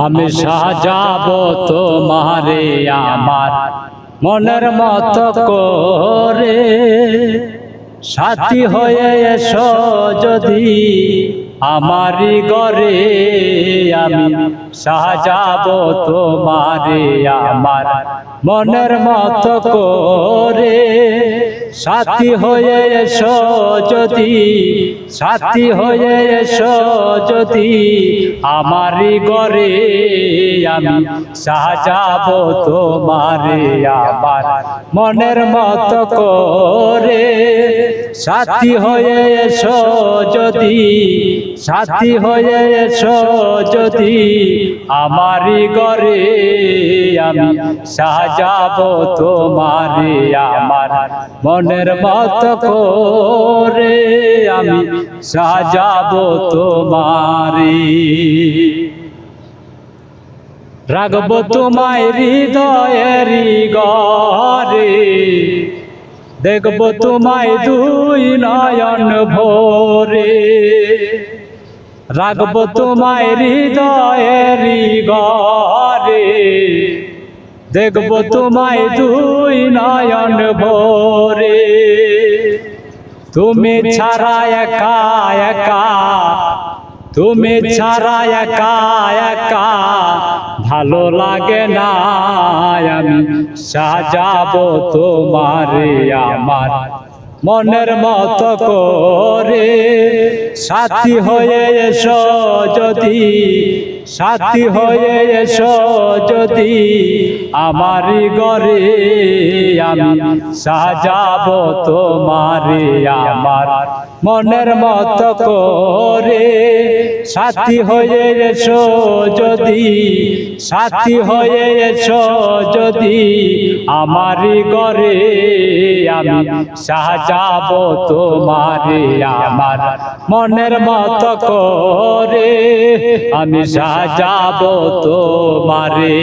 আমি সাজাবো তোমারে আমার মনের মতো করে, সাথী হয়ে এসো যদি আমারি ঘরে। আমি সাজাবো তোমারে আমার মনের মতো করে, সাথী হয়ে এসো যদি, সাথী হয়ে এসো যদি আমারি ঘরে। আমি সাজাবো তোমারে আমার মনের মতো করে, সাথী হয়ে এসো যদি, সাথী হয়ে এসো যদি আমারি ঘরে। আমি সাজাবো তোমারে আমার মনের মতো করে, আমি সাজাবো তোমারে। রাখবো তোমায় হৃদয়ের ঘরে, দেখবো তোমায় দুই নয়ন ভরে। রাখবো তোমায় হৃদয়ের ঘরে, দেখবো তোমায় দুই নয়ন ভরে। তুমি ছাড়া একা একা, তুমি ছাড়া একা একা ভালো লাগে না। আমি সাজাবো তোমারে আমার মনের মতো করে, সাথী হয়ে এসো যদি, সাথী হয়ে এসো যদি আমারি ঘরে। আমি সাজাবো তোমারে আমার মনের মতো করে, সাথী হয়ে এসো যদি, সাথী হয়ে এসো যদি আমারি ঘরে। আমি সাজাবো তোমারে আমার মনের মতো করে, আমি সাজাবো তোমারে।